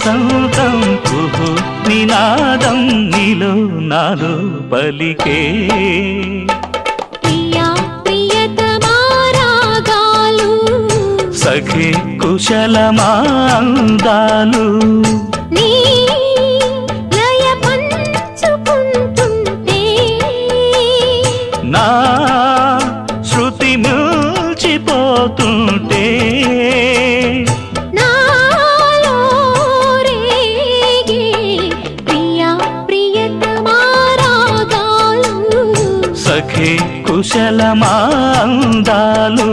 వసంతం కుహు నినాదం నీలో నాలో పలికే ప్రియా ప్రియతమా రాగాలు సఖి కుశలమా అందాలు నీ లయ పంచుకుంటుంటే నా శృతి మిల్చిపోతుంటే నాలో రేగే ప్రియా ప్రియతమా రాగాలు సఖి కుశలమా అందాలు